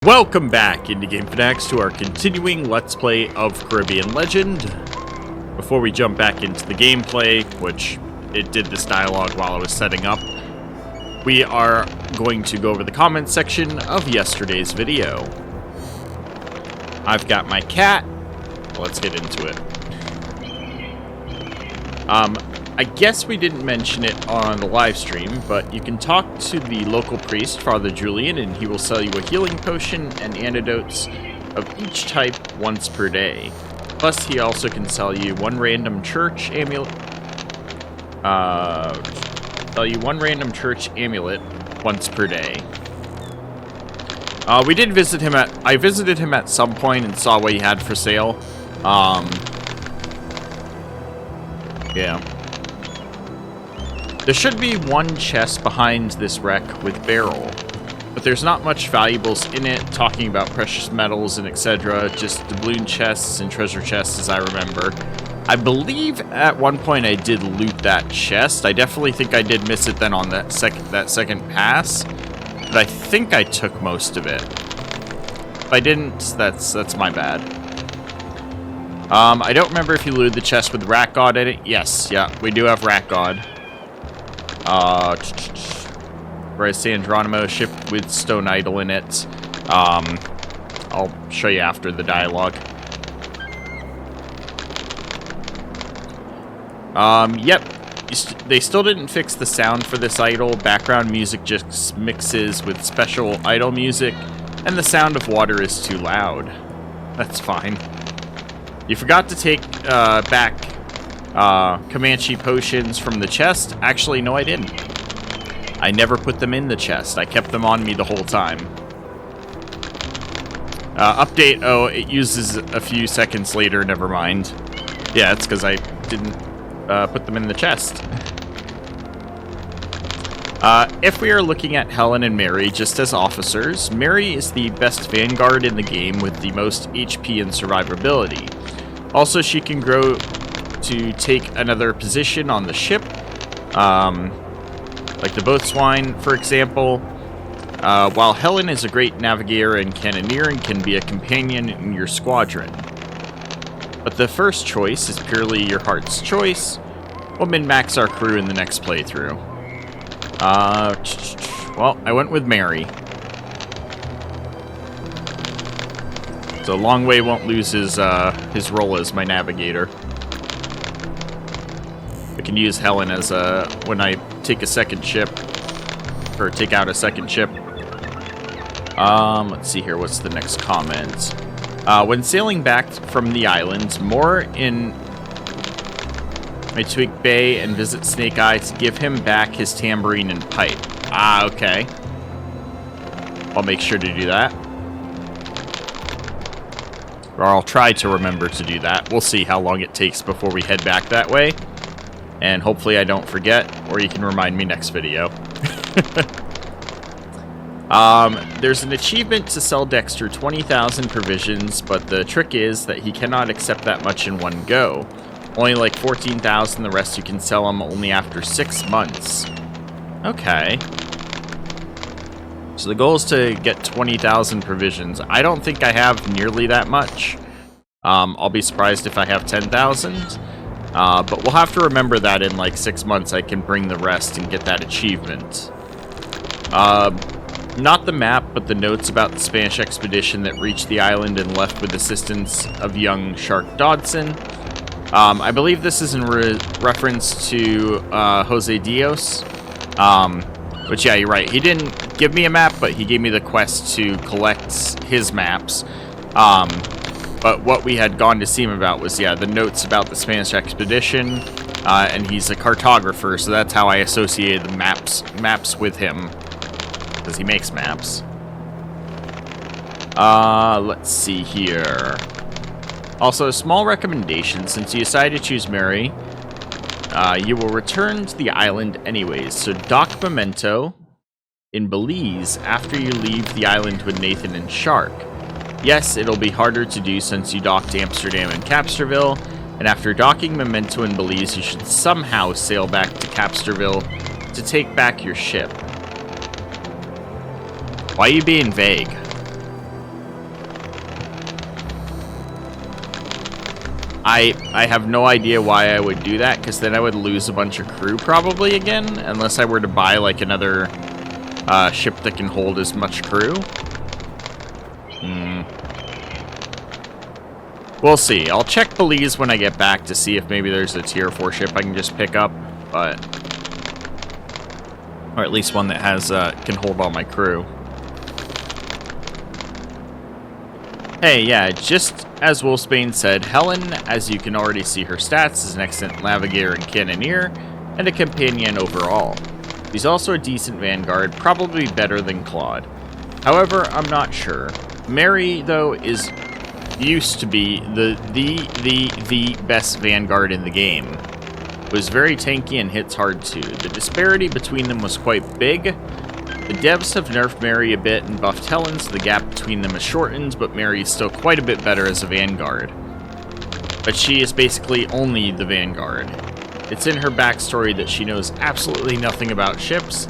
Welcome back into Game Fanatics to our continuing Let's Play of Caribbean Legend. Before we jump back into the gameplay, which it did this dialogue while I was setting up, we are going to go over the comments section of yesterday's video. I've got my cat. Let's get into it. I guess we didn't mention it on the live stream, but you can talk to the local priest, Father Julian, and he will sell you a healing potion and antidotes of each type once per day. Plus, he also can sell you one random church amulet. Once per day. I visited him at some point and saw what he had for sale. Yeah. There should be one chest behind this wreck with barrel, but there's not much valuables in it, talking about precious metals and etc., just doubloon chests and treasure chests as I remember. I believe at one point I did loot that chest. I definitely think I did miss it then on that second pass, but I think I took most of it. If I didn't, that's my bad. I don't remember if you looted the chest with Rat God in it. Yes, yeah, we do have Rat God. Whereas San Geronimo ship with Stone Idol in it. I'll show you after the dialogue. Yep. They still didn't fix the sound for this idol. Background music just mixes with special idol music, and the sound of water is too loud. That's fine. You forgot to take back Comanche potions from the chest. Actually, no, I didn't. I never put them in the chest. I kept them on me the whole time. Update, oh, it uses a few seconds later, never mind. Yeah, it's because I didn't put them in the chest. If we are looking at Helen and Mary just as officers, Mary is the best vanguard in the game with the most HP and survivability. Also, she can grow to take another position on the ship, like the boatswain, for example, while Helen is a great navigator and cannoneer and can be a companion in your squadron. But the first choice is purely your heart's choice. We'll min-max our crew in the next playthrough. Well, I went with Mary. So Long Way won't lose his role as my navigator. I can use Helen as when I take a second ship, or take out a second ship. Let's see here, what's the next comment? When sailing back from the island, moor in Metwig Bay and visit Snake Eye to give him back his tambourine and pipe. Ah, okay. I'll make sure to do that. Or I'll try to remember to do that. We'll see how long it takes before we head back that way. And hopefully I don't forget, or you can remind me next video. There's an achievement to sell Dexter 20,000 provisions, but the trick is that he cannot accept that much in one go. Only like 14,000, the rest you can sell him only after 6 months. Okay. So the goal is to get 20,000 provisions. I don't think I have nearly that much. I'll be surprised if I have 10,000. But we'll have to remember that in like 6 months I can bring the rest and get that achievement. Not the map, but the notes about the Spanish expedition that reached the island and left with assistance of young Shark Dodson. I believe this is in reference to Jose Dios. Which, yeah, you're right. He didn't give me a map, but he gave me the quest to collect his maps. But what we had gone to see him about was, yeah, the notes about the Spanish expedition, and he's a cartographer, so that's how I associated the maps with him, because he makes maps. Let's see here. Also, a small recommendation, since you decided to choose Mary, you will return to the island anyways, so dock Memento in Belize after you leave the island with Nathan and Shark. Yes, it'll be harder to do since you docked Amsterdam and Capsterville, and after docking Memento in Belize, you should somehow sail back to Capsterville to take back your ship. Why are you being vague? I have no idea why I would do that, because then I would lose a bunch of crew probably again, unless I were to buy like another ship that can hold as much crew. We'll see. I'll check Belize when I get back to see if maybe there's a tier 4 ship I can just pick up, but... Or at least one that has can hold all my crew. Hey, yeah, just as Wolfsbane said, Helen, as you can already see her stats, is an excellent navigator and cannoneer, and a companion overall. She's also a decent vanguard, probably better than Claude. However, I'm not sure. Mary, though, used to be the best vanguard in the game. Was very tanky and hits hard too. The disparity between them was quite big. The devs have nerfed Mary a bit and buffed Helen, so the gap between them is shortened, but Mary is still quite a bit better as a vanguard. But she is basically only the vanguard. It's in her backstory that she knows absolutely nothing about ships,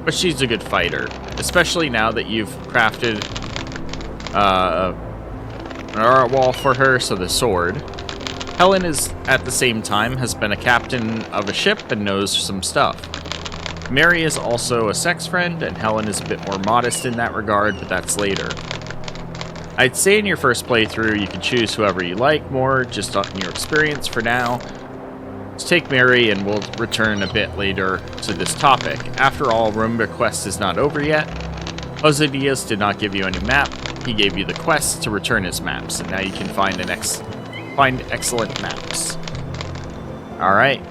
but she's a good fighter, especially now that you've crafted an art wall for her, so the sword. Helen is, at the same time, has been a captain of a ship and knows some stuff. Mary is also a sex friend, and Helen is a bit more modest in that regard, but that's later. I'd say in your first playthrough, you can choose whoever you like more, just on your experience for now. Let's take Mary, and we'll return a bit later to this topic. After all, Roomba Quest is not over yet. Jose Diaz did not give you any map. He gave you the quest to return his maps, and now you can find excellent maps. Alright.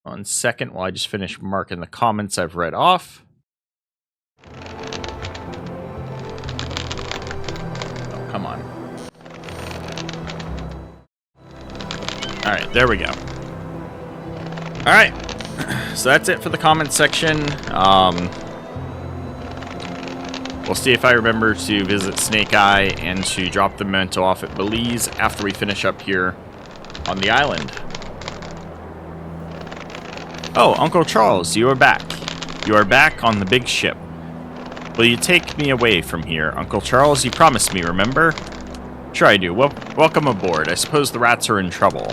1 second while I just finish marking the comments I've read off. Oh, come on. Alright, there we go. Alright. So that's it for the comment section. We'll see if I remember to visit Snake Eye and to drop the memento off at Belize after we finish up here on the island. Oh, Uncle Charles, you are back. You are back on the big ship. Will you take me away from here? Uncle Charles, you promised me, remember? Sure I do. Well, welcome aboard. I suppose the rats are in trouble.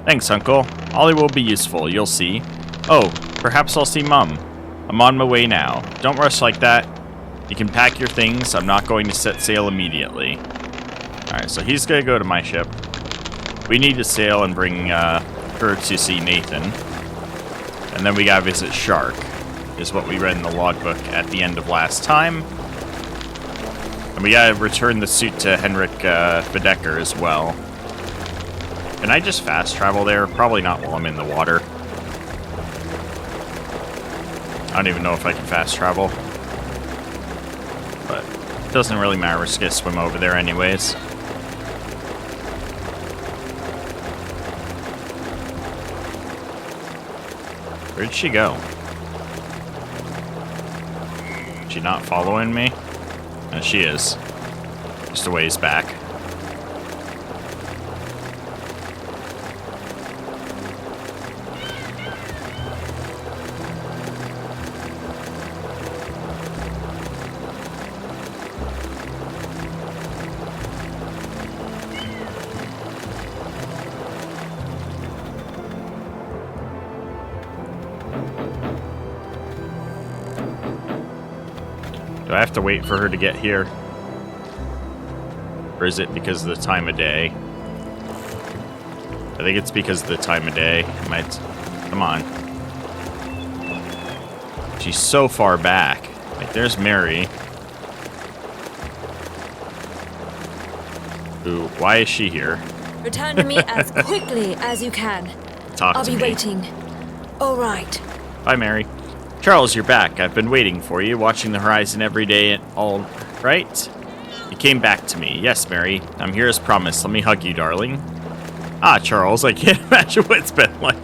Thanks, Uncle. Ollie will be useful, you'll see. Oh, perhaps I'll see Mum. I'm on my way now. Don't rush like that. You can pack your things. I'm not going to set sail immediately. Alright, so he's going to go to my ship. We need to sail and bring her to see Nathan. And then we got to visit Shark, is what we read in the logbook at the end of last time. And we got to return the suit to Henrik Bedecker as well. Can I just fast travel there? Probably not while I'm in the water. I don't even know if I can fast travel. But it doesn't really matter. We're just going to swim over there anyways. Where'd she go? Is she not following me? No, she is. Just a ways back. Do I have to wait for her to get here? Or is it because of the time of day? I think it's because of the time of day. Come on. She's so far back. Like, there's Mary. Ooh, why is she here? Return to me as quickly as you can. Talk I'll to be me. waiting. All right. Bye, Mary. Charles, you're back. I've been waiting for you, watching the horizon every day. All right? You came back to me. Yes, Mary. I'm here as promised. Let me hug you, darling. Ah, Charles, I can't imagine what it's been like.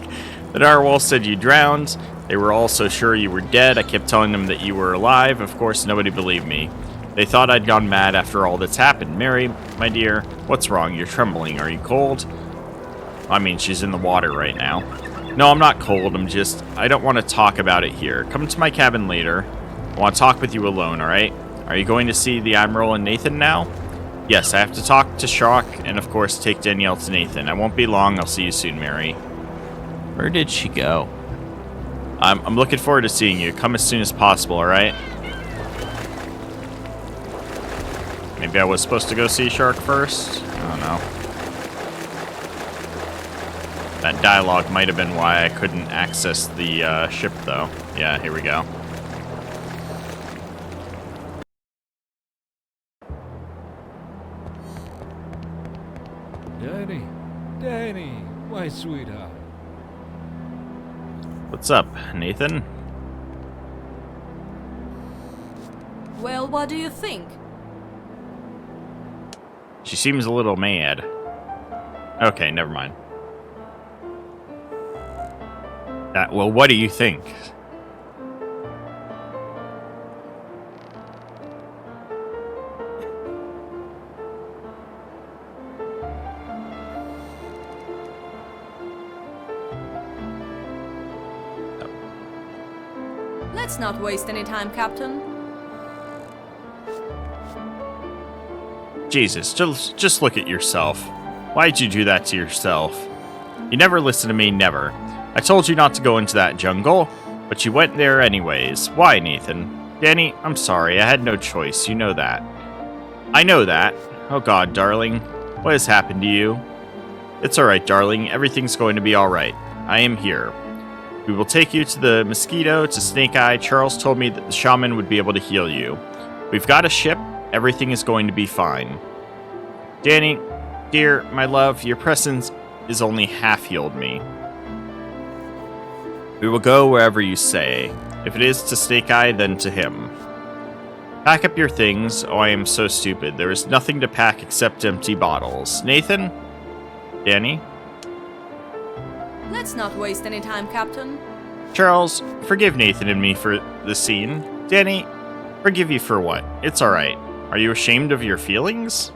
The narwhal said you drowned. They were all so sure you were dead. I kept telling them that you were alive. Of course, nobody believed me. They thought I'd gone mad after all that's happened. Mary, my dear, what's wrong? You're trembling. Are you cold? I mean, she's in the water right now. No, I'm not cold. I don't want to talk about it here. Come to my cabin later. I want to talk with you alone, alright? Are you going to see the Admiral and Nathan now? Yes, I have to talk to Shark and, of course, take Danielle to Nathan. I won't be long. I'll see you soon, Mary. Where did she go? I'm looking forward to seeing you. Come as soon as possible, alright? Maybe I was supposed to go see Shark first? I don't know. That dialogue might have been why I couldn't access the ship, though. Yeah, here we go. Danny, my sweetheart. What's up, Nathan? Well, what do you think? She seems a little mad. Okay, never mind. Well, what do you think? Let's not waste any time, Captain. Jesus, just look at yourself. Why'd you do that to yourself? You never listen to me, never. I told you not to go into that jungle, but you went there anyways. Why, Nathan? Danny, I'm sorry, I had no choice, you know that. I know that. Oh god, darling. What has happened to you? It's alright, darling, everything's going to be alright. I am here. We will take you to the Mosquito, to Snake Eye. Charles told me that the shaman would be able to heal you. We've got a ship. Everything is going to be fine. Danny, dear, my love, your presence is only half healed me. We will go wherever you say. If it is to Snake Eye, then to him. Pack up your things. Oh, I am so stupid. There is nothing to pack except empty bottles. Nathan? Danny? Let's not waste any time, Captain. Charles, forgive Nathan and me for the scene. Danny, forgive you for what? It's alright. Are you ashamed of your feelings?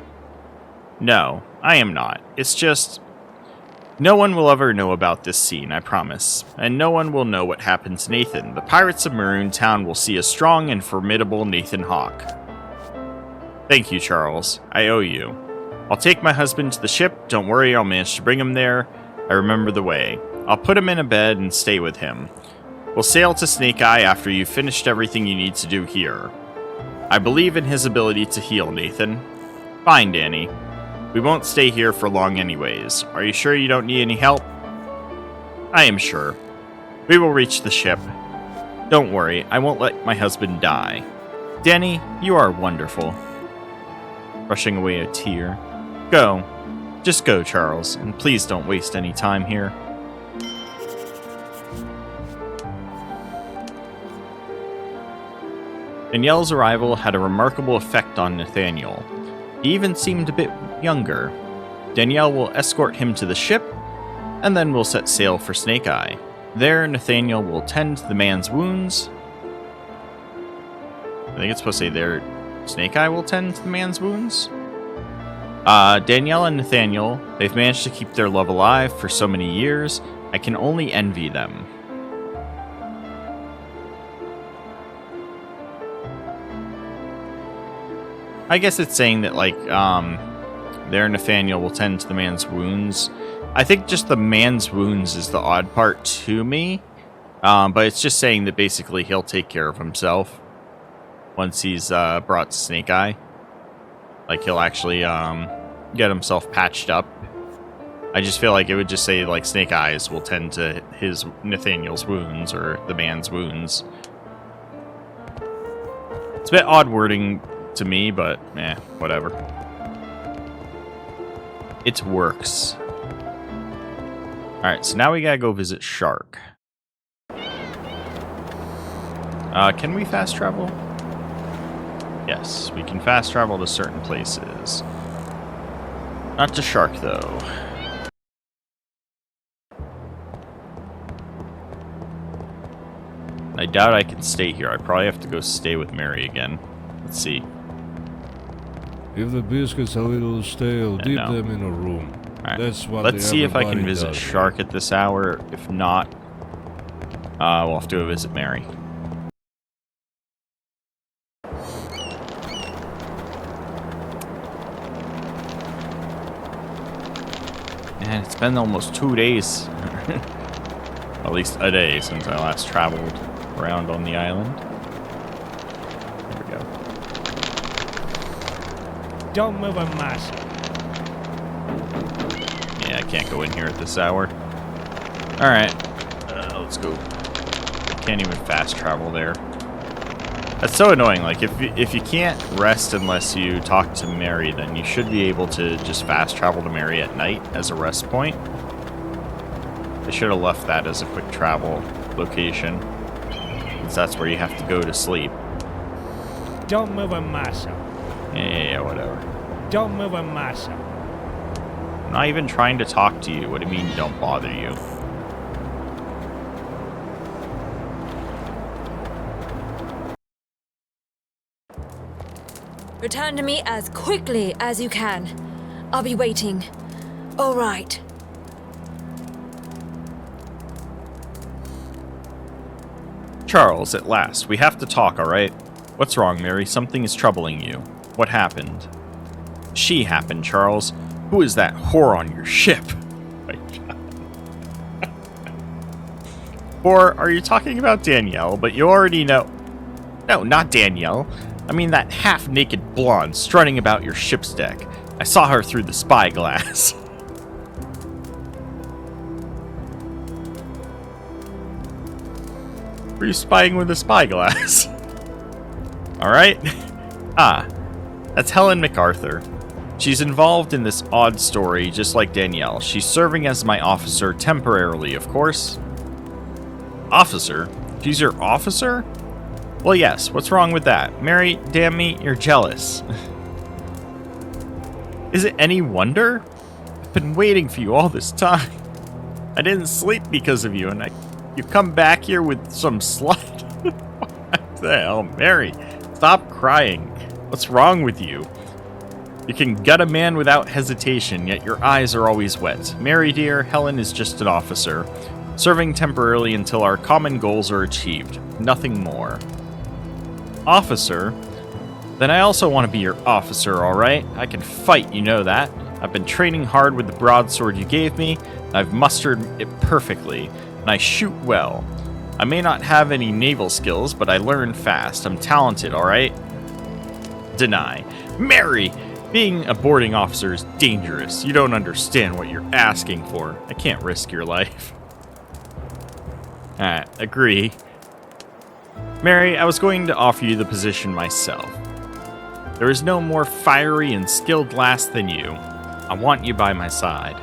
No, I am not. It's just... No one will ever know about this scene, I promise. And no one will know what happened to Nathan. The pirates of Maroon Town will see a strong and formidable Nathan Hawke. Thank you, Charles. I owe you. I'll take my husband to the ship. Don't worry, I'll manage to bring him there. I remember the way. I'll put him in a bed and stay with him. We'll sail to Snake Eye after you've finished everything you need to do here. I believe in his ability to heal, Nathan. Fine, Danny. We won't stay here for long anyways. Are you sure you don't need any help? I am sure. We will reach the ship. Don't worry, I won't let my husband die. Danny, you are wonderful. Brushing away a tear. Go. Just go, Charles, and please don't waste any time here. Danielle's arrival had a remarkable effect on Nathaniel. He even seemed a bit younger. Danielle will escort him to the ship, and then we'll set sail for Snake Eye. There, Nathaniel will tend to the man's wounds. I think it's supposed to say there, Snake Eye will tend to the man's wounds. Danielle and Nathaniel, they've managed to keep their love alive for so many years. I can only envy them. I guess it's saying that, like, there Nathaniel will tend to the man's wounds. I think just the man's wounds is the odd part to me. But it's just saying that basically he'll take care of himself once he's brought to Snake Eye. Like, he'll actually get himself patched up. I just feel like it would just say, like, Snake Eyes will tend to his Nathaniel's wounds, or the man's wounds. It's a bit odd wording to me, but whatever. It works. Alright, so now we gotta go visit Shark. Can we fast travel? Yes, we can fast travel to certain places. Not to Shark, though. I doubt I can stay here. I probably have to go stay with Mary again. Let's see. If the biscuit's a little stale, dip no. them in a room. Right. That's what Let's see if I can everybody visit does. Shark at this hour. If not, we'll have to go visit Mary. Man, it's been almost 2 days. At least a day since I last traveled around on the island. There we go. Don't move a muscle. Yeah, I can't go in here at this hour. Alright. Let's go. Can't even fast travel there. That's so annoying. Like, if you can't rest unless you talk to Mary, then you should be able to just fast travel to Mary at night as a rest point. They should have left that as a quick travel location, since that's where you have to go to sleep. Don't move a muscle. Yeah, whatever. Don't move a muscle. I'm not even trying to talk to you. What do you mean don't bother you? Return to me as quickly as you can. I'll be waiting. All right. Charles, at last. We have to talk, alright? What's wrong, Mary? Something is troubling you. What happened? She happened, Charles. Who is that whore on your ship? Or are you talking about Danielle, but you already know... No, not Danielle. I mean that half-naked blonde strutting about your ship's deck. I saw her through the spyglass. Were you spying with a spyglass? Alright. That's Helen MacArthur. She's involved in this odd story, just like Danielle. She's serving as my officer temporarily, of course. Officer? She's your officer? Well, yes. What's wrong with that? Mary, damn me, you're jealous. Is it any wonder? I've been waiting for you all this time. I didn't sleep because of you, and you come back here with some slut? What the hell? Mary, stop crying. What's wrong with you? You can gut a man without hesitation, yet your eyes are always wet. Mary, dear, Helen is just an officer, serving temporarily until our common goals are achieved. Nothing more. Officer? Then I also want to be your officer, alright? I can fight, you know that. I've been training hard with the broadsword you gave me, and I've mustered it perfectly, and I shoot well. I may not have any naval skills, but I learn fast. I'm talented, alright? Deny. Mary! Being a boarding officer is dangerous. You don't understand what you're asking for. I can't risk your life. Agree. Mary, I was going to offer you the position myself. There is no more fiery and skilled lass than you. I want you by my side.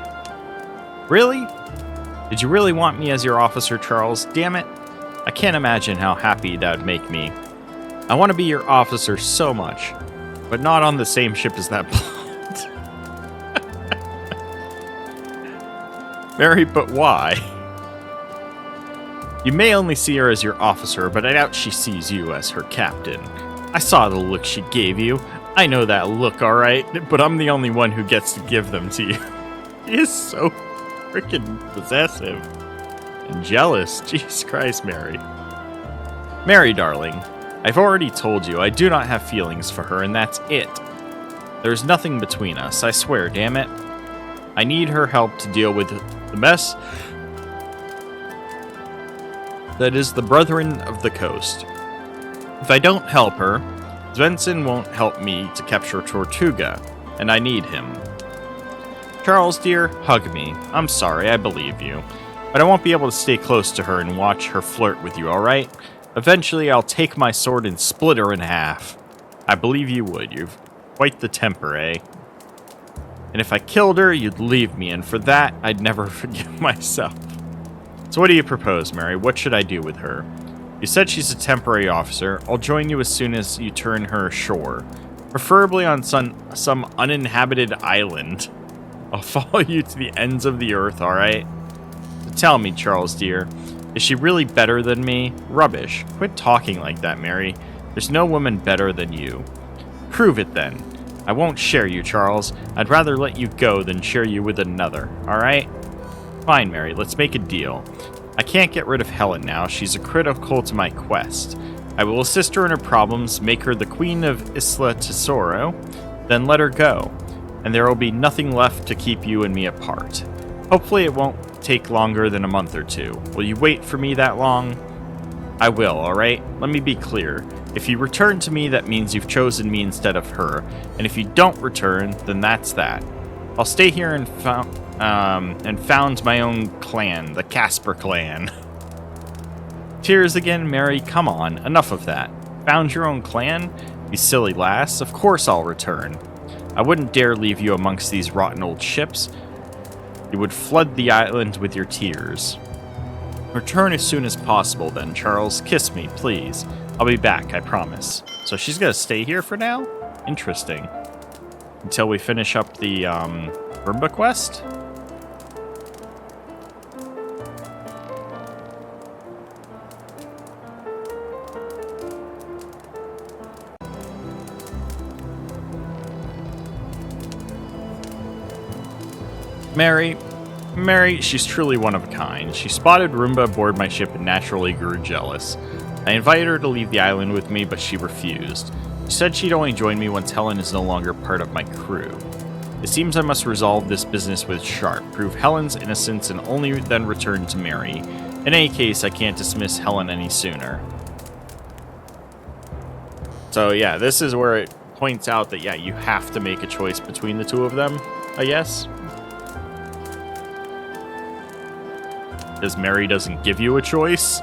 Really? Did you really want me as your officer, Charles? Damn it. I can't imagine how happy that would make me. I want to be your officer so much, but not on the same ship as that blonde. Mary, but why? You may only see her as your officer, but I doubt she sees you as her captain. I saw the look she gave you. I know that look, alright? But I'm the only one who gets to give them to you. She is so freaking possessive and jealous. Jesus Christ, Mary. Mary, darling, I've already told you I do not have feelings for her, and that's it. There's nothing between us, I swear, damn it. I need her help to deal with the mess that is the Brethren of the Coast. If I don't help her, Svensson won't help me to capture Tortuga, and I need him. Charles, dear, hug me. I'm sorry, I believe you. But I won't be able to stay close to her and watch her flirt with you, alright? Eventually, I'll take my sword and split her in half. I believe you would. You've quite the temper, eh? And if I killed her, you'd leave me, and for that, I'd never forgive myself. So what do you propose, Mary? What should I do with her? You said she's a temporary officer. I'll join you as soon as you turn her ashore. Preferably on some uninhabited island. I'll follow you to the ends of the earth, alright? So tell me, Charles, dear, is she really better than me? Rubbish. Quit talking like that, Mary. There's no woman better than you. Prove it, then. I won't share you, Charles. I'd rather let you go than share you with another, alright? Fine, Mary, let's make a deal. I can't get rid of Helen now. She's a critical to my quest. I will assist her in her problems, make her the queen of Isla Tesoro, then let her go. And there will be nothing left to keep you and me apart. Hopefully it won't take longer than a month or two. Will you wait for me that long? I will, alright? Let me be clear. If you return to me, that means you've chosen me instead of her. And if you don't return, then that's that. I'll stay here and found my own clan, the Casper clan. Tears again, Mary? Come on, enough of that. Found your own clan? You silly lass, of course I'll return. I wouldn't dare leave you amongst these rotten old ships. You would flood the island with your tears. Return as soon as possible then, Charles. Kiss me, please. I'll be back, I promise. So she's gonna stay here for now? Interesting. Until we finish up the, Roomba quest? Mary, she's truly one of a kind. She spotted Roomba aboard my ship and naturally grew jealous. I invited her to leave the island with me, but she refused. She said she'd only join me once Helen is no longer part of my crew. It seems I must resolve this business with Sharp, prove Helen's innocence, and only then return to Mary. In any case, I can't dismiss Helen any sooner. So yeah, this is where it points out that, yeah, you have to make a choice between the two of them, I guess. Because Mary doesn't give you a choice.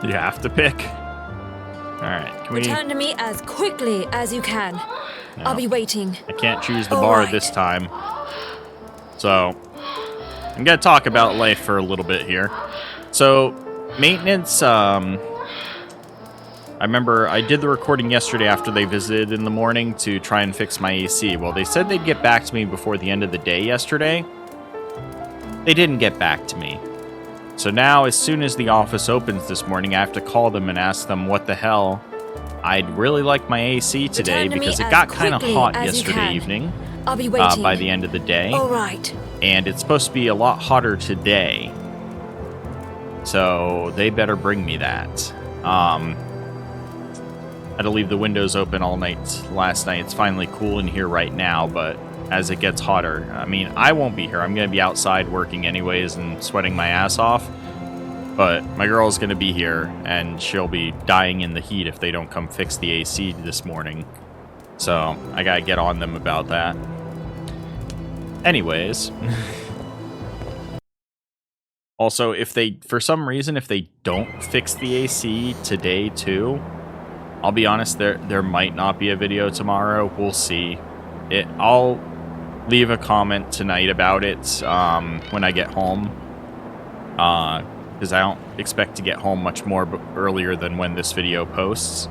You have to pick. Alright, can we... Return to me as quickly as you can. No, I'll be waiting. I can't choose the bar this time. So, I'm going to talk about life for a little bit here. So, maintenance, I remember I did the recording yesterday after they visited in the morning to try and fix my AC. Well, they said they'd get back to me before the end of the day yesterday. They didn't get back to me. So now, as soon as the office opens this morning, I have to call them and ask them what the hell. I'd really like my AC today because it got kind of hot yesterday evening. I'll be waiting. By the end of the day. All right. And it's supposed to be a lot hotter today. So they better bring me that. I had to leave the windows open all night last night. It's finally cool in here right now, but as it gets hotter, I mean, I won't be here. I'm going to be outside working anyways and sweating my ass off. But my girl's going to be here, and she'll be dying in the heat if they don't come fix the AC this morning. So I got to get on them about that. Anyways. Also, if they, for some reason, if they don't fix the AC today too, I'll be honest, there might not be a video tomorrow. We'll see. I'll leave a comment tonight about it when I get home. Because I don't expect to get home much more earlier than when this video posts.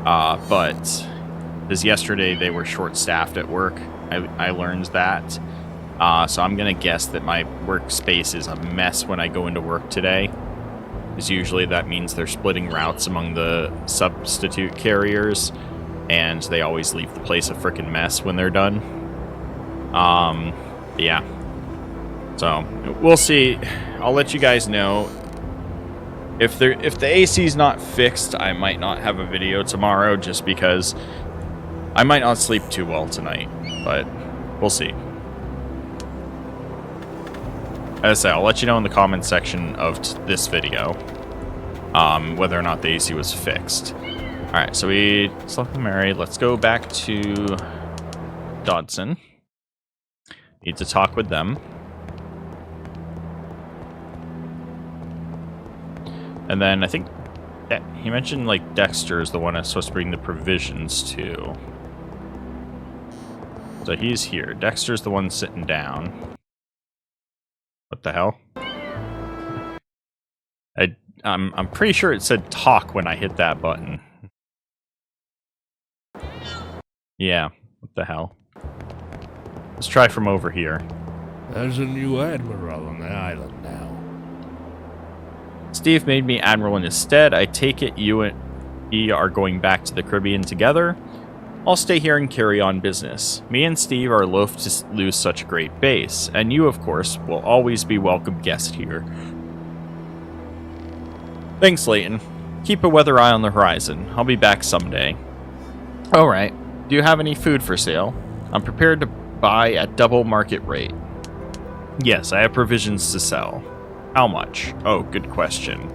But because yesterday they were short-staffed at work, I learned that. So I'm going to guess that my workspace is a mess when I go into work today. Because usually that means they're splitting routes among the substitute carriers. And they always leave the place a frickin' mess when they're done. Yeah. So, we'll see. I'll let you guys know. If the AC's not fixed, I might not have a video tomorrow just because I might not sleep too well tonight. But, we'll see. As I say, I'll let you know in the comments section of this video whether or not the AC was fixed. Alright, so we slept with Mary. Let's go back to Dodson. Need to talk with them. And then I think he mentioned like Dexter is the one that's supposed to bring the provisions to. So he's here. Dexter's the one sitting down. What the hell? I'm pretty sure it said talk when I hit that button. Yeah, what the hell? Let's try from over here. There's a new admiral on the island now. Steve made me admiral in his stead. I take it you and he are going back to the Caribbean together. I'll stay here and carry on business. Me and Steve are loath to lose such a great base, and you, of course, will always be welcome guest here. Thanks, Leighton. Keep a weather eye on the horizon. I'll be back someday. Alright. Do you have any food for sale? I'm prepared to buy at double market rate. Yes, I have provisions to sell. How much? Oh, good question.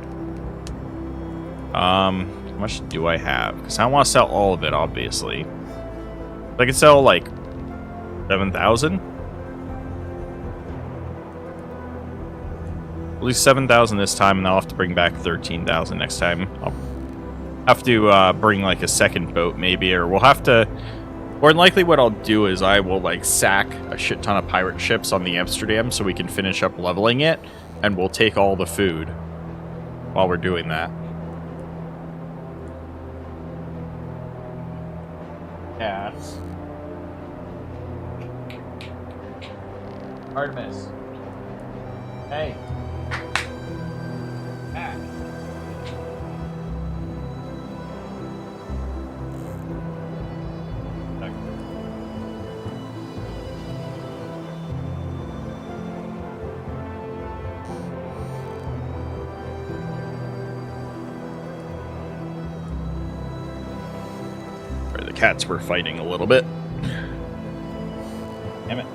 How much do I have? Because I want to sell all of it, obviously. I can sell, like, 7,000? At least 7,000 this time, and I'll have to bring back 13,000 next time. I'll have to bring, like, a second boat, maybe, or we'll have to... More than likely what I'll do is I will, like, sack a shit ton of pirate ships on the Amsterdam so we can finish up leveling it, and we'll take all the food while we're doing that. Cats. Artemis. Hey. Cat. The cats were fighting a little bit. Damn it.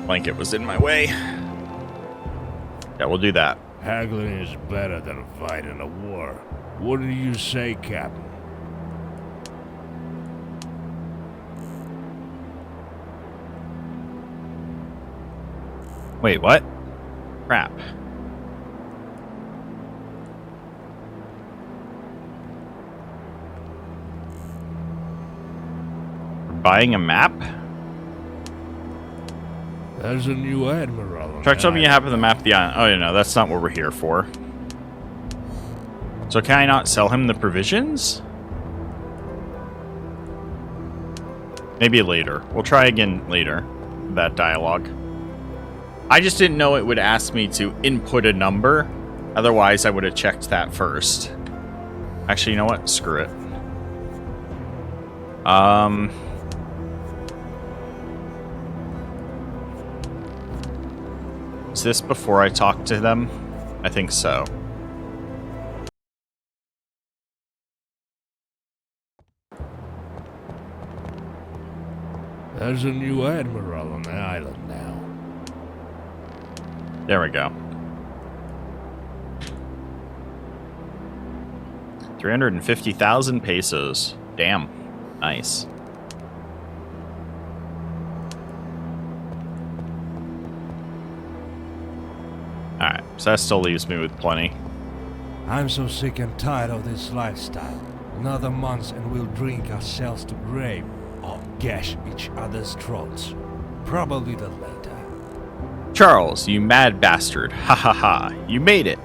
Blanket was in my way. Yeah, we'll do that. Haggling is better than fighting a war. What do you say, Captain? Wait, what? Crap. Buying a map? There's a new admiral. Try something you have on the map of the island. Oh, yeah, no, that's not what we're here for. So can I not sell him the provisions? Maybe later. We'll try again later. That dialogue. I just didn't know it would ask me to input a number. Otherwise, I would have checked that first. Actually, you know what? Screw it. Is this before I talk to them? I think so. There's a new admiral on the island now. There we go. 350,000 pesos. Damn. Nice. Alright, so that still leaves me with plenty. I'm so sick and tired of this lifestyle. Another month and we'll drink ourselves to grave, or gash each other's throats. Probably the later. Charles, you mad bastard. Ha ha ha. You made it.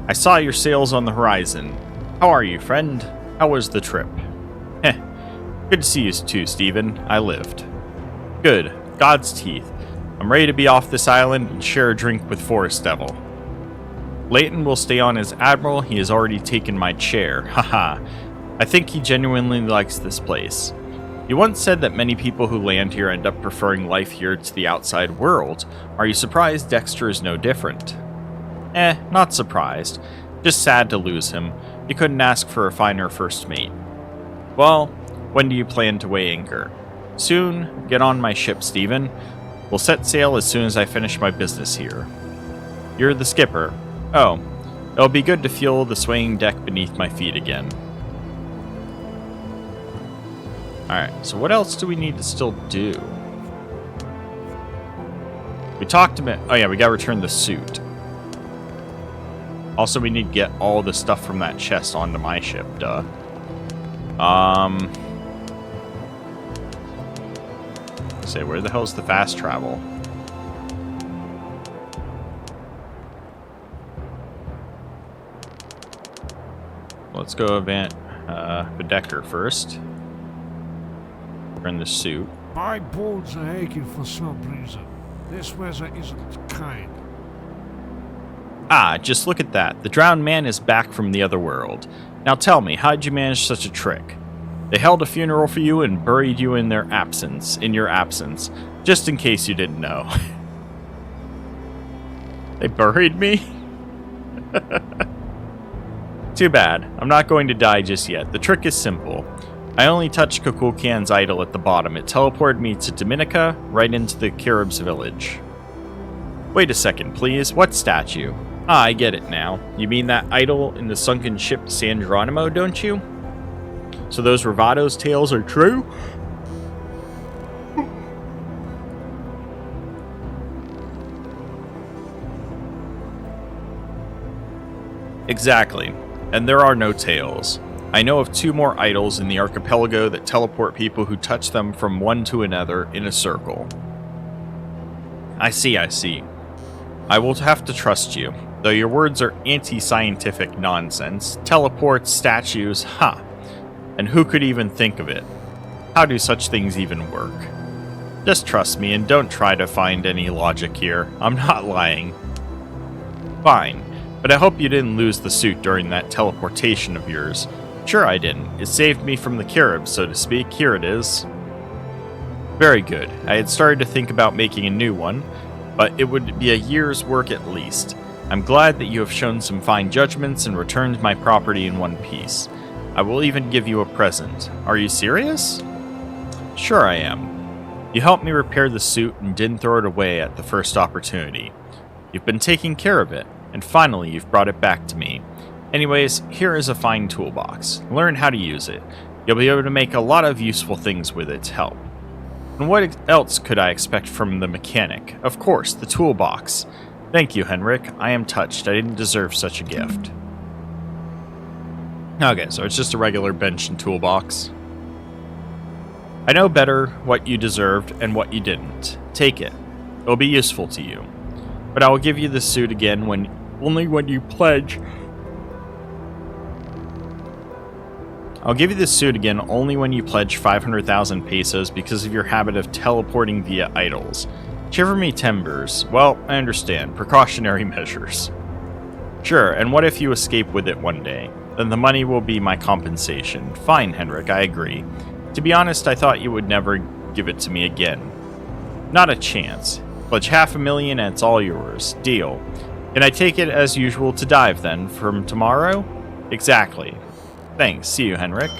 I saw your sails on the horizon. How are you, friend? How was the trip? Heh. Good to see you too, Stephen. I lived. Good. God's teeth. I'm ready to be off this island and share a drink with Forest Devil. Leighton will stay on as Admiral. He has already taken my chair. Haha. I think he genuinely likes this place. You once said that many people who land here end up preferring life here to the outside world. Are you surprised Dexter is no different? Not surprised. Just sad to lose him. You couldn't ask for a finer first mate. Well, when do you plan to weigh anchor? Soon. Get on my ship, Stephen. We'll set sail as soon as I finish my business here. You're the skipper. Oh, it'll be good to feel the swaying deck beneath my feet again. Alright, so what else do we need to still do? We talked about... Oh yeah, we gotta return the suit. Also, we need to get all the stuff from that chest onto my ship, duh. Let's say, where the hell's the fast travel? Let's go Bedecker first. Turn the suit. My bones are aching for some reason. This weather isn't kind. Ah, just look at that. The drowned man is back from the other world. Now tell me, how'd you manage such a trick? They held a funeral for you and buried you in your absence, just in case you didn't know. They buried me? Too bad. I'm not going to die just yet. The trick is simple. I only touched Kukulkan's idol at the bottom. It teleported me to Dominica, right into the Caribs village. Wait a second, please. What statue? Ah, I get it now. You mean that idol in the sunken ship San Geronimo, don't you? So those Ravado's tales are true? Exactly. And there are no tales. I know of 2 more idols in the archipelago that teleport people who touch them from one to another in a circle. I see. I will have to trust you. Though your words are anti-scientific nonsense. Teleports, statues, ha! And who could even think of it? How do such things even work? Just trust me and don't try to find any logic here. I'm not lying. Fine, but I hope you didn't lose the suit during that teleportation of yours. Sure I didn't. It saved me from the Caribs, so to speak. Here it is. Very good. I had started to think about making a new one, but it would be a year's work at least. I'm glad that you have shown some fine judgments and returned my property in one piece. I will even give you a present. Are you serious? Sure I am. You helped me repair the suit and didn't throw it away at the first opportunity. You've been taking care of it, and finally you've brought it back to me. Anyways, here is a fine toolbox. Learn how to use it. You'll be able to make a lot of useful things with its help. And what else could I expect from the mechanic? Of course, the toolbox. Thank you, Henrik. I am touched. I didn't deserve such a gift. Okay, so it's just a regular bench and toolbox. I know better what you deserved and what you didn't. Take it. It'll be useful to you. But I will give you this suit again only when you pledge. I'll give you this suit again only when you pledge 500,000 pesos because of your habit of teleporting via idols. Shiver me timbers. Well, I understand. Precautionary measures. Sure, and what if you escape with it one day? Then the money will be my compensation. Fine, Henrik, I agree. To be honest, I thought you would never give it to me again. Not a chance. Pledge 500,000 and it's all yours. Deal. Can I take it as usual to dive then, from tomorrow? Exactly. Thanks. See you, Henrik.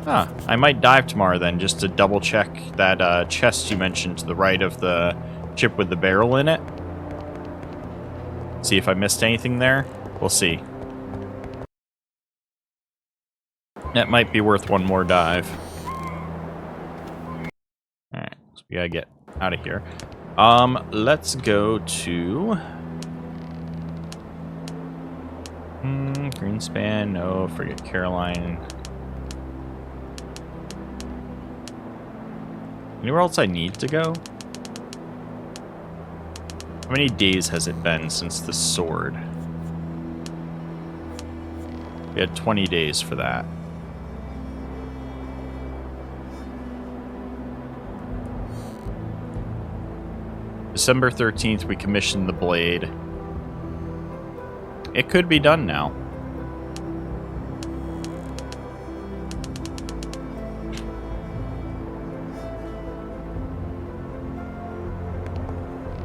I might dive tomorrow then, just to double check that chest you mentioned to the right of the ship with the barrel in it. See if I missed anything there. We'll see. That might be worth one more dive. Alright, so we gotta get out of here. Let's go to... Greenspan, no, forget Caroline. Anywhere else I need to go? How many days has it been since the sword? We had 20 days for that. December 13th, we commissioned the blade. It could be done now.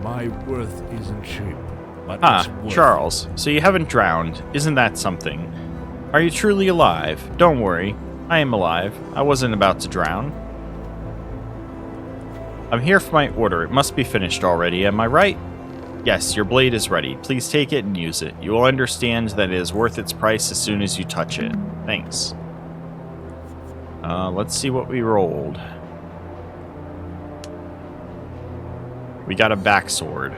My worth isn't cheap, but it's worth Charles, so you haven't drowned. Isn't that something? Are you truly alive? Don't worry. I am alive. I wasn't about to drown. I'm here for my order. It must be finished already, am I right? Yes, your blade is ready. Please take it and use it. You will understand that it is worth its price as soon as you touch it. Thanks. Let's see what we rolled. We got a backsword.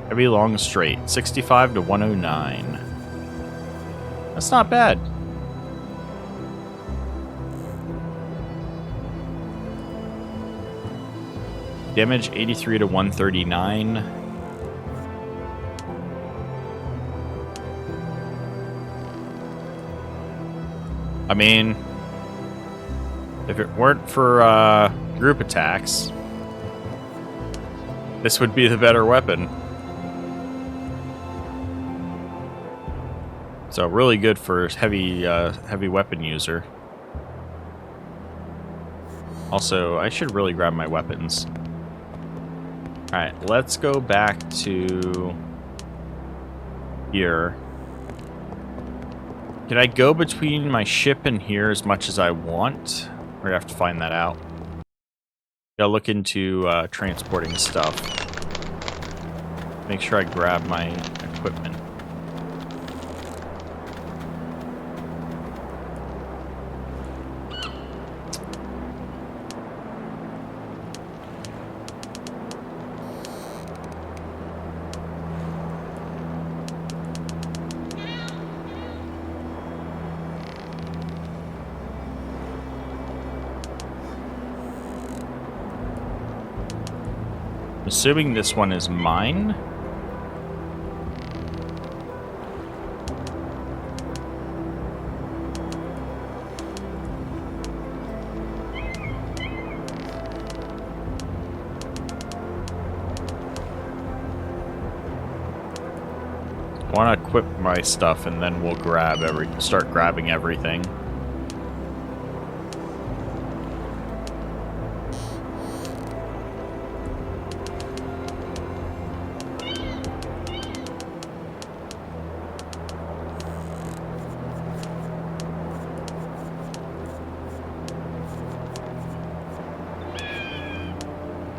Heavy long straight. 65 to 109. That's not bad. Damage 83 to 139. I mean, if it weren't for group attacks, this would be the better weapon. So really good for heavy weapon user. Also, I should really grab my weapons. Alright, let's go back to here. Can I go between my ship and here as much as I want? Or do I have to find that out? Gotta look into transporting stuff. Make sure I grab my equipment. Assuming this one is mine. I want to equip my stuff and then we'll start grabbing everything.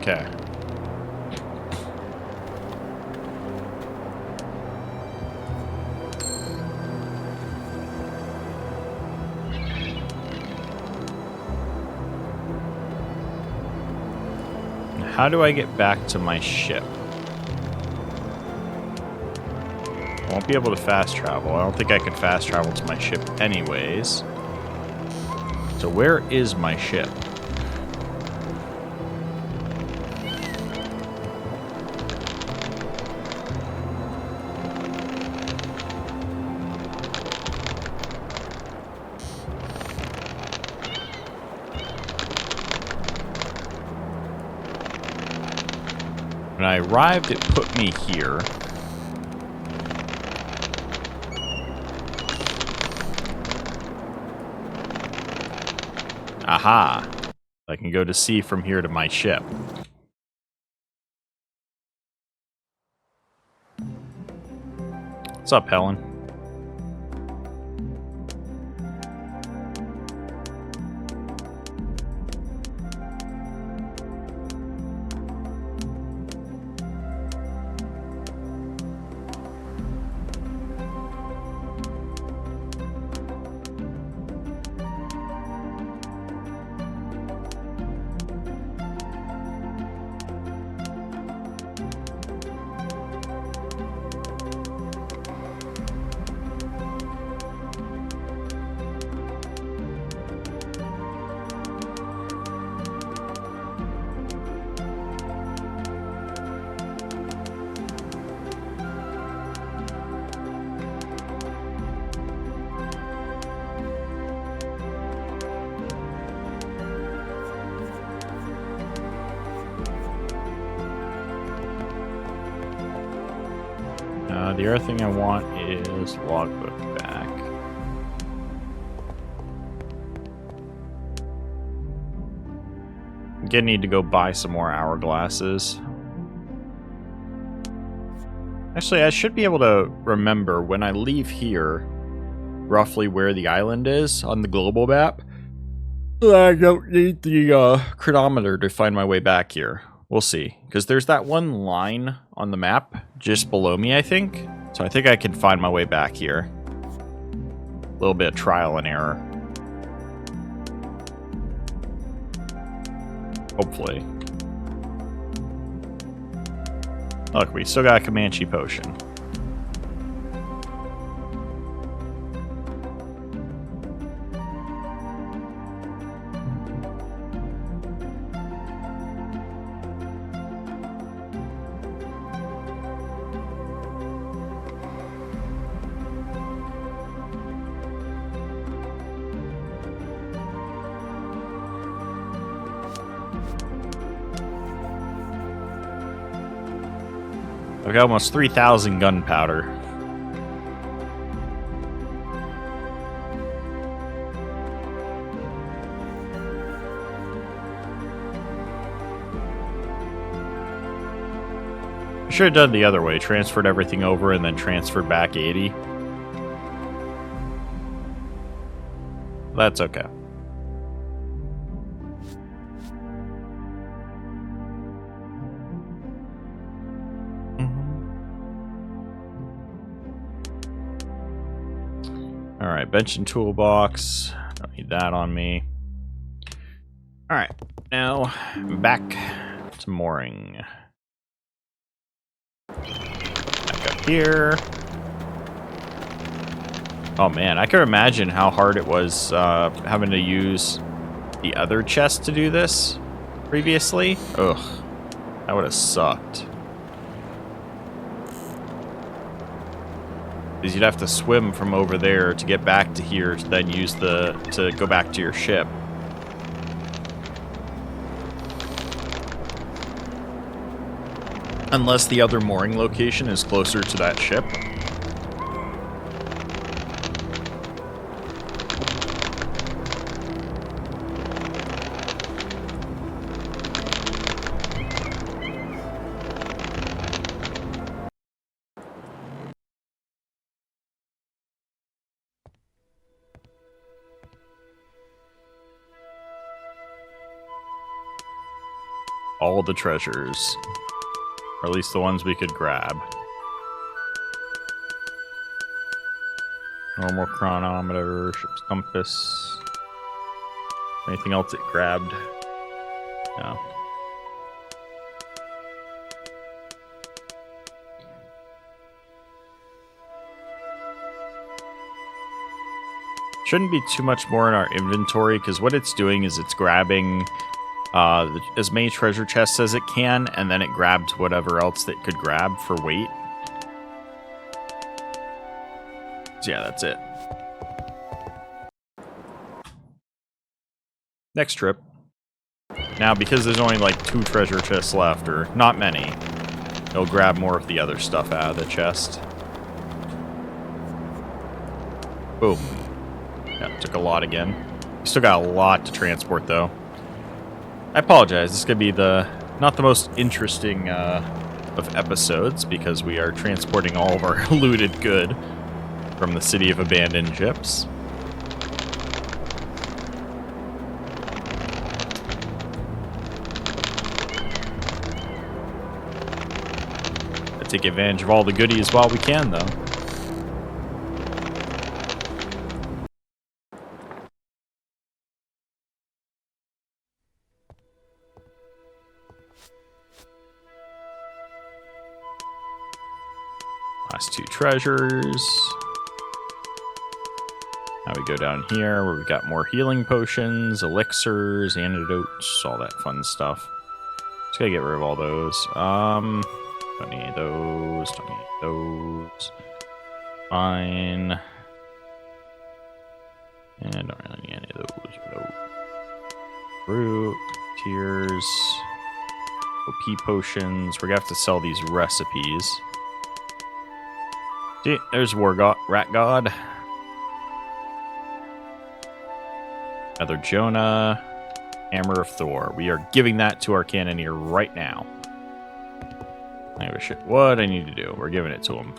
Okay. How do I get back to my ship? I won't be able to fast travel. I don't think I can fast travel to my ship anyways. So where is my ship? When I arrived, it put me here. Aha! I can go to sea from here to my ship. What's up, Helen? The other thing I want is logbook back. Again, need to go buy some more hourglasses. Actually, I should be able to remember when I leave here roughly where the island is on the global map. I don't need the chronometer to find my way back here. We'll see. Because there's that one line on the map just below me, I think. So I think I can find my way back here. A little bit of trial and error. Hopefully. Look, we still got a Comanche potion. I've got almost 3,000 gunpowder. I should have done the other way. Transferred everything over and then transferred back 80. That's okay. Alright, bench and toolbox. Don't need that on me. Alright, now back to mooring. Back up here. Oh man, I can imagine how hard it was having to use the other chest to do this previously. Ugh, that would have sucked. Because you'd have to swim from over there to get back to here to then use to go back to your ship. Unless the other mooring location is closer to that ship. All the treasures. Or at least the ones we could grab. Normal chronometer, ship's compass. Anything else it grabbed? No. Shouldn't be too much more in our inventory, because what it's doing is it's grabbing as many treasure chests as it can, and then it grabbed whatever else that it could grab for weight. So yeah, that's it. Next trip. Now, because there's only like 2 treasure chests left, or not many, it'll grab more of the other stuff out of the chest. Boom. Yeah, took a lot again. We still got a lot to transport, though. I apologize. This is going to be not the most interesting of episodes, because we are transporting all of our looted good from the City of Abandoned Ships. Gotta take advantage of all the goodies while we can, though. Last 2 treasures. Now we go down here where we got more healing potions, elixirs, antidotes, all that fun stuff. Just gotta get rid of all those. Don't need those, don't need those. Fine. And don't really need any of those. No. Fruit, tears, OP potions. We're gonna have to sell these recipes. See, there's Rat God. Another Jonah. Hammer of Thor. We are giving that to our cannoneer right now. I give a shit what I need to do. We're giving it to him.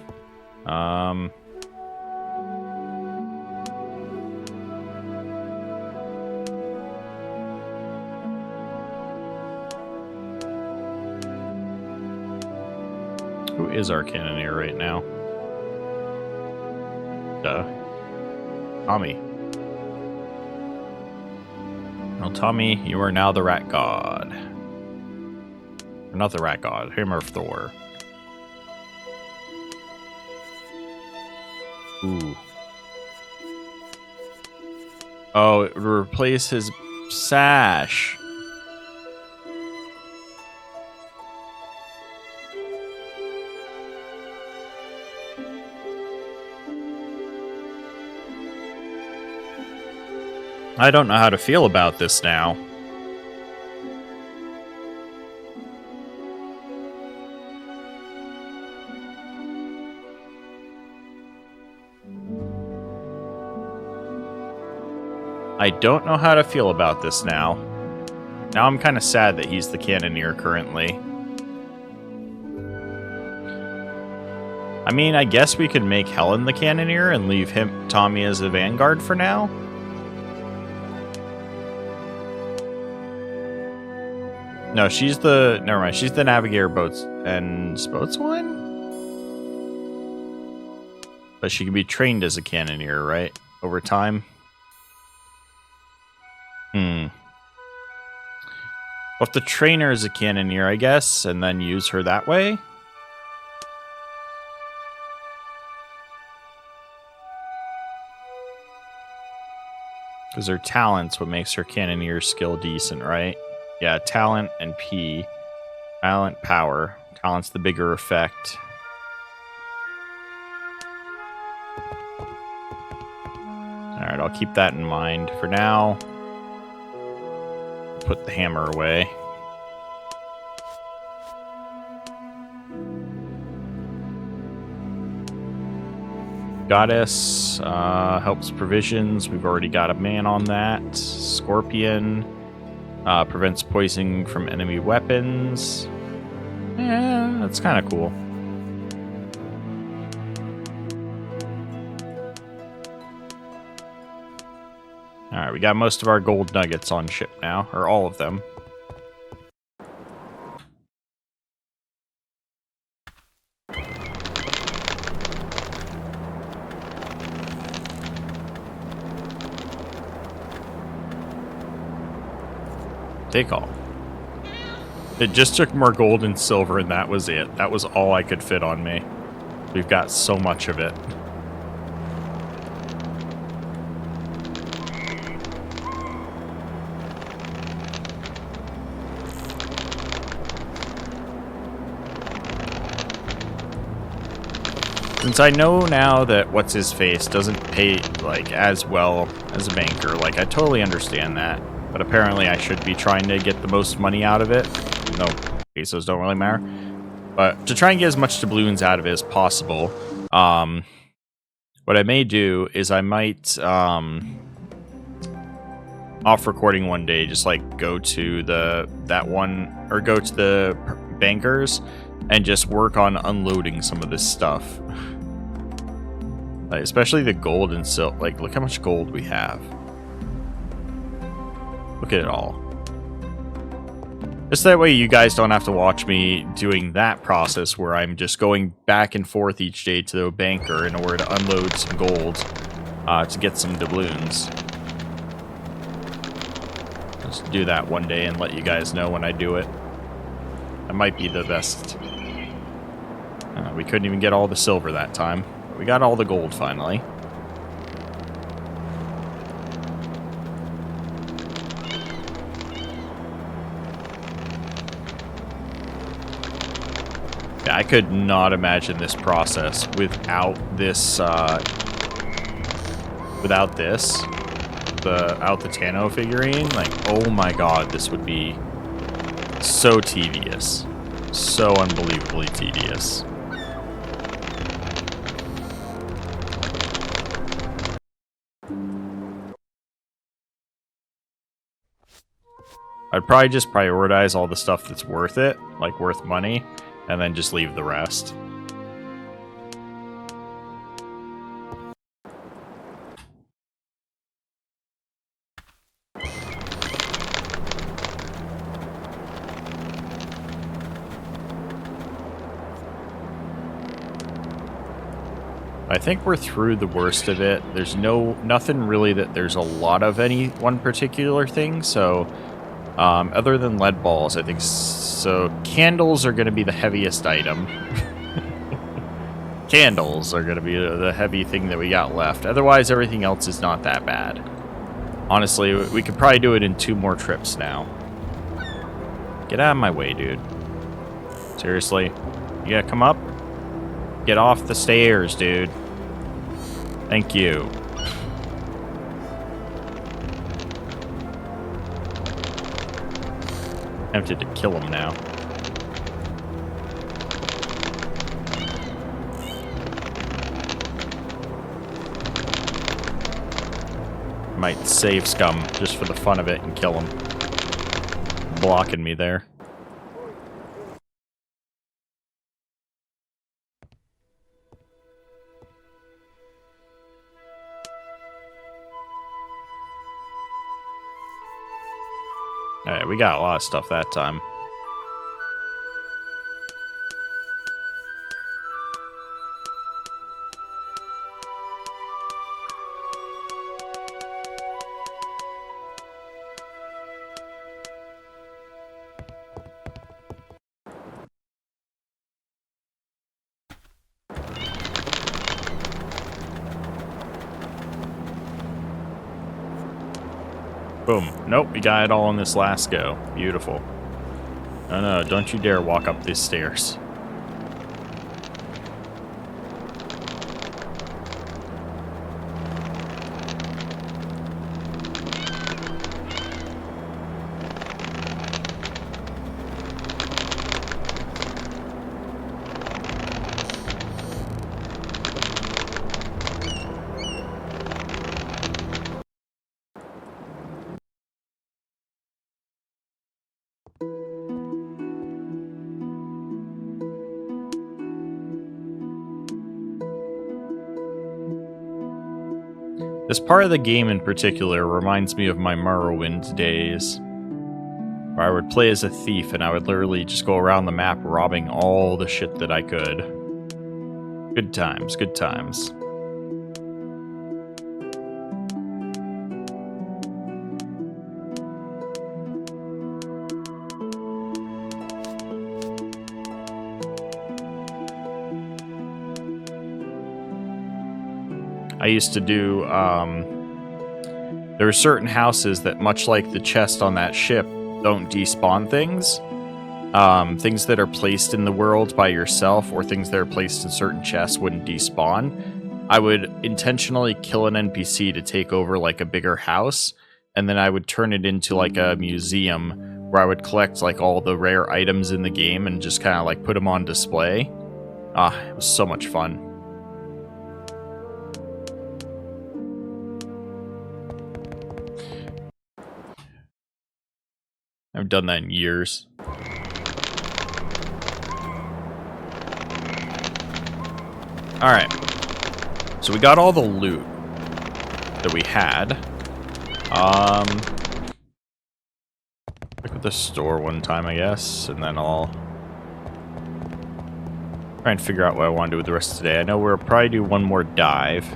Who is our cannoneer right now? Tommy. Well, Tommy, you are now the Rat God. Or not the Rat God, Hammer of Thor. Ooh. Oh, it would replace his sash. I don't know how to feel about this now. I don't know how to feel about this now. Now I'm kind of sad that he's the cannoneer currently. I mean, I guess we could make Helen the cannoneer and leave Tommy as a vanguard for now. No, she's the... Never mind. She's the navigator boats and boatswain? But she can be trained as a cannoneer, right? Over time? We'll have to train her as a cannoneer, I guess, and then use her that way? Because her talent's what makes her cannoneer skill decent, right? Yeah, talent and P. Talent, power. Talent's the bigger effect. Alright, I'll keep that in mind. For now, put the hammer away. Goddess helps provisions. We've already got a man on that. Scorpion prevents poisoning from enemy weapons. Yeah, that's kind of cool. Alright, we got most of our gold nuggets on ship now, or all of them. Take all. It just took more gold and silver, and that was it. That was all I could fit on me. We've got so much of it. Since I know now that what's-his-face doesn't pay, like, as well as a banker, like, I totally understand that. But apparently I should be trying to get the most money out of it. No, pesos don't really matter. But to try and get as much doubloons out of it as possible, what I may do is I might, off recording one day, just, like, go to go to the bankers and just work on unloading some of this stuff. Like, especially the gold and silver. Like, look how much gold we have. Look at it all. Just that way you guys don't have to watch me doing that process where I'm just going back and forth each day to the banker in order to unload some gold to get some doubloons. Just do that one day and let you guys know when I do it. That might be the best. We couldn't even get all the silver that time. But we got all the gold finally. Yeah, I could not imagine this process without this, without the Tano figurine. Like, oh my god, this would be so tedious. So unbelievably tedious. I'd probably just prioritize all the stuff that's worth it, like worth money, and then just leave the rest. I think we're through the worst of it. There's nothing really that there's a lot of any one particular thing, so other than lead balls, I think so. Candles are going to be the heaviest item. Candles are going to be the heavy thing that we got left. Otherwise, everything else is not that bad. Honestly, we could probably do it in 2 more trips now. Get out of my way, dude. Seriously? You gotta come up? Get off the stairs, dude. Thank you. Tempted to kill him now. Might save Scum just for the fun of it and kill him. Blocking me there. Alright, we got a lot of stuff that time. Boom. Nope, we got it all in this last go. Beautiful. No, no, don't you dare walk up these stairs. This part of the game in particular reminds me of my Morrowind days, where I would play as a thief and I would literally just go around the map robbing all the shit that I could. Good times, good times. I used to do, there are certain houses that, much like the chest on that ship, don't despawn things. Things that are placed in the world by yourself or things that are placed in certain chests wouldn't despawn. I would intentionally kill an NPC to take over like a bigger house, and then I would turn it into like a museum where I would collect like all the rare items in the game and just kind of like put them on display. It was so much fun. I've done that in years. Alright. So we got all the loot that we had. Look at the store one time, I guess, and then I'll try and figure out what I want to do with the rest of today. I know we'll probably do one more dive.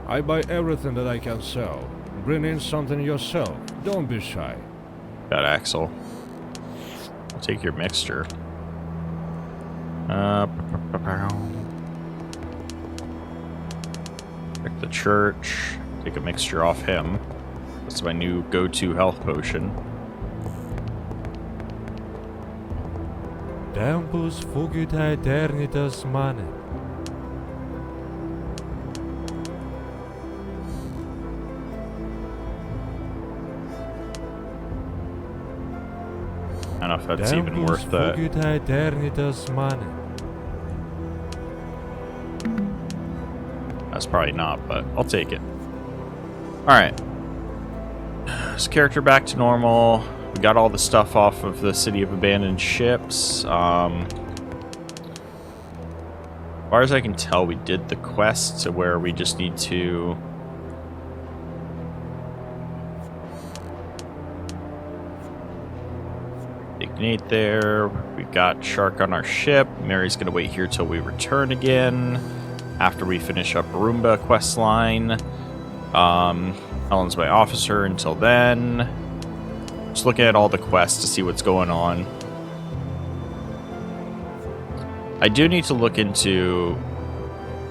I buy everything that I can sell. Bring in something yourself. Don't be shy. Got Axel. I'll take your mixture. Check the church. Take a mixture off him. That's my new go-to health potion. Tempus fugit aeternitas manet. I don't know if that's even worth that. That's probably not, but I'll take it. Alright. This character back to normal. We got all the stuff off of the City of Abandoned Ships. As far as I can tell, we did the quest to where we just need to... ignite there. We've got Shark on our ship. Mary's gonna wait here till we return again. After we finish up Roomba quest line. Helen's my officer until then. Just looking at all the quests to see what's going on. I do need to look into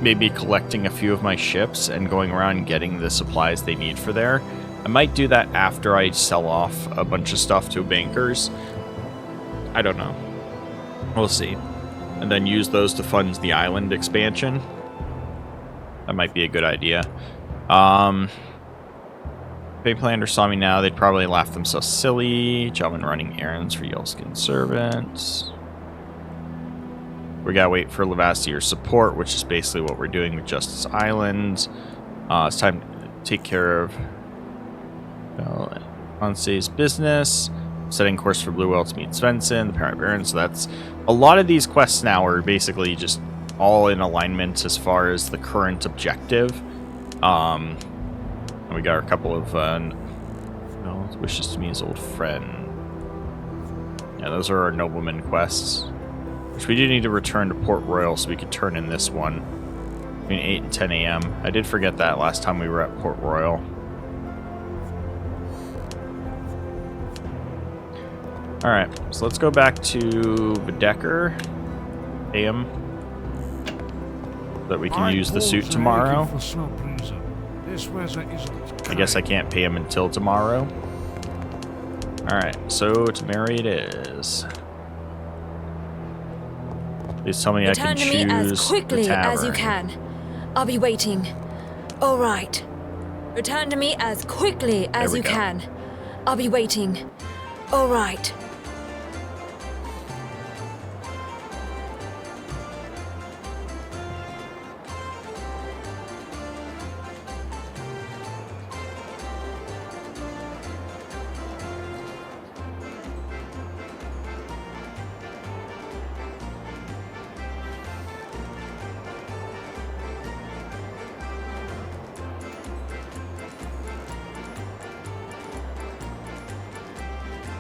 maybe collecting a few of my ships and going around and getting the supplies they need for there. I might do that after I sell off a bunch of stuff to bankers. I don't know. We'll see. And then use those to fund the island expansion. That might be a good idea. If they planned or saw me now, they'd probably laugh themselves silly. Gentlemen running errands for Yellskin servants. We gotta wait for Lavastier's support, which is basically what we're doing with Justice Island. It's time to take care of Ansei's business. Setting course for Blue Whale to meet Svensson, the Parent Baron. So that's a lot of these quests now are basically just all in alignment as far as the current objective. And we got a couple of wishes to meet his old friend. Yeah, those are our nobleman quests. Which we do need to return to Port Royal so we could turn in this one between 8 and 10 a.m. I did forget that last time we were at Port Royal. Alright, so let's go back to Vdecker AM so that we can use the suit tomorrow. For some reason. This weather isn't I guess I can't pay him until tomorrow. Alright, so Tamari it is. Please tell me I can Return to me as choose quickly the as you tavern. can. I'll be waiting. All right. Return to me as quickly as we you go. can. I'll be waiting. All right.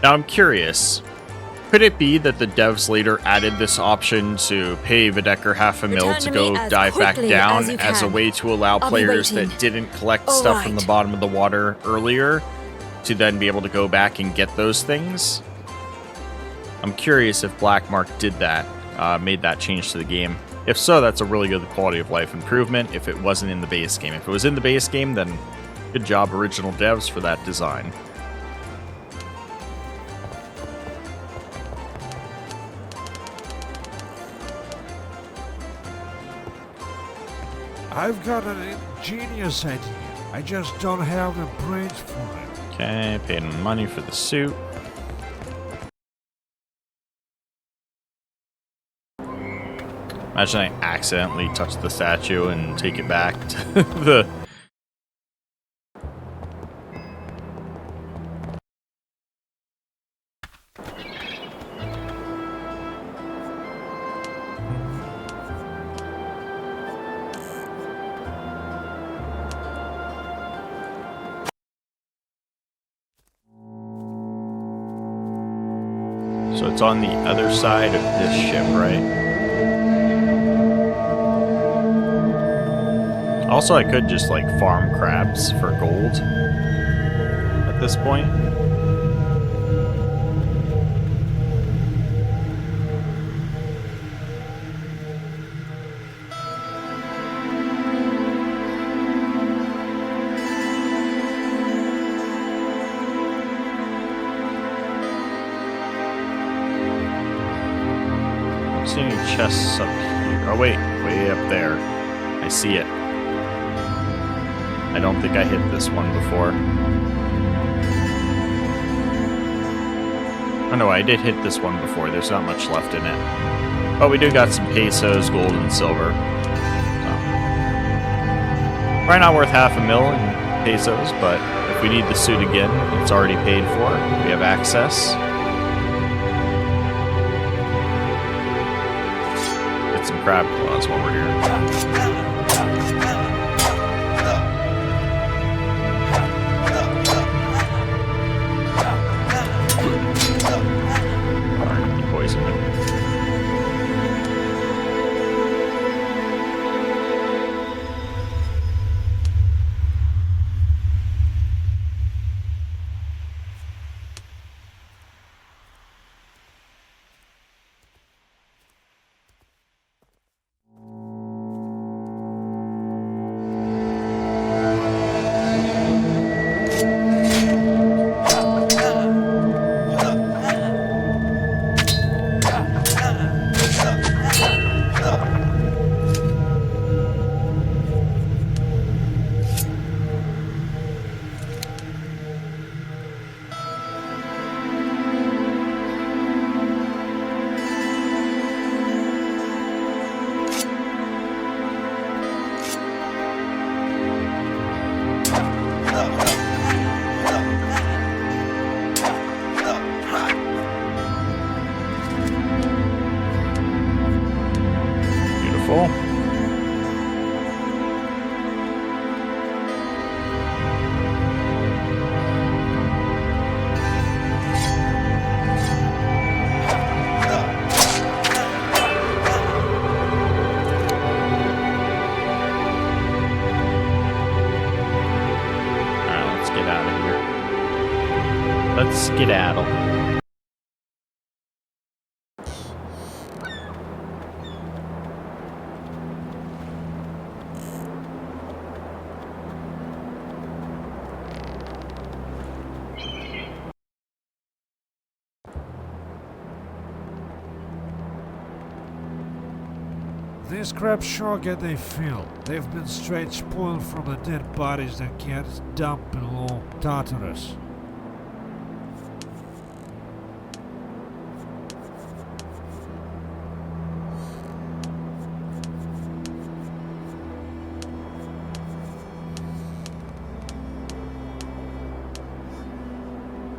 Now I'm curious, could it be that the devs later added this option to pay Videcker half a mil Return to to go me as dive back quickly down as you as a can. way to allow I'll be players waiting. that didn't collect All stuff from the right. bottom of the water earlier to then be able to go back and get those things? I'm curious if Blackmark did that, made that change to the game. If so, that's a really good quality of life improvement if it wasn't in the base game. If it was in the base game, then good job original devs for that design. I've got an ingenious idea. I just don't have the brains for it. Okay, paid him money for the suit. Imagine I accidentally touch the statue and take it back to the... So it's on the other side of this ship, right? Also, I could just, like, farm crabs for gold at this point. Don't see any chests up here. Oh, wait. Way up there. I see it. I don't think I hit this one before. Oh no, I did hit this one before. There's not much left in it. But we do got some pesos, gold, and silver. So. Probably not worth half a mil in pesos, but if we need the suit again, it's already paid for. We have access. Get some crab claws while we're here. Let's skedaddle. These crabs sure get their fill. They've been straight spoiled from the dead bodies that cats dump below Tartarus.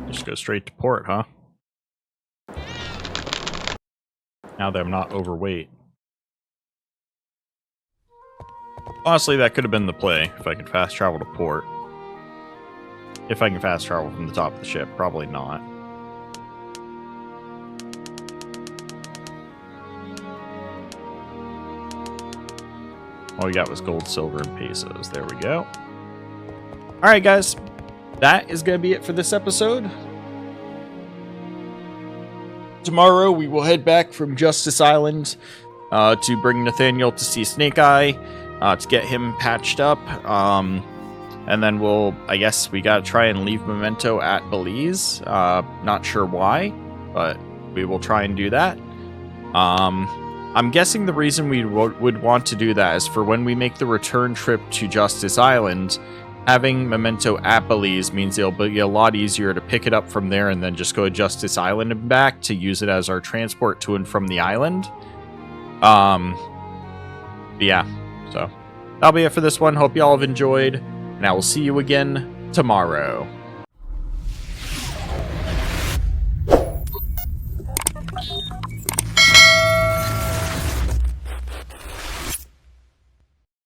Just go straight to port, huh? Now that I'm not overweight. Honestly, that could have been the play, if I could fast travel to port. If I can fast travel from the top of the ship, probably not. All we got was gold, silver, and pesos. There we go. Alright, guys. That is going to be it for this episode. Tomorrow, we will head back from Justice Island to bring Nathaniel to see Snake Eye, to get him patched up. And then I guess we got to try and leave Memento at Belize. Not sure why, but we will try and do that. I'm guessing the reason we would want to do that is for when we make the return trip to Justice Island, having Memento at Belize means it'll be a lot easier to pick it up from there and then just go to Justice Island and back to use it as our transport to and from the island. Yeah, so that'll be it for this one. Hope y'all have enjoyed, and I will see you again tomorrow.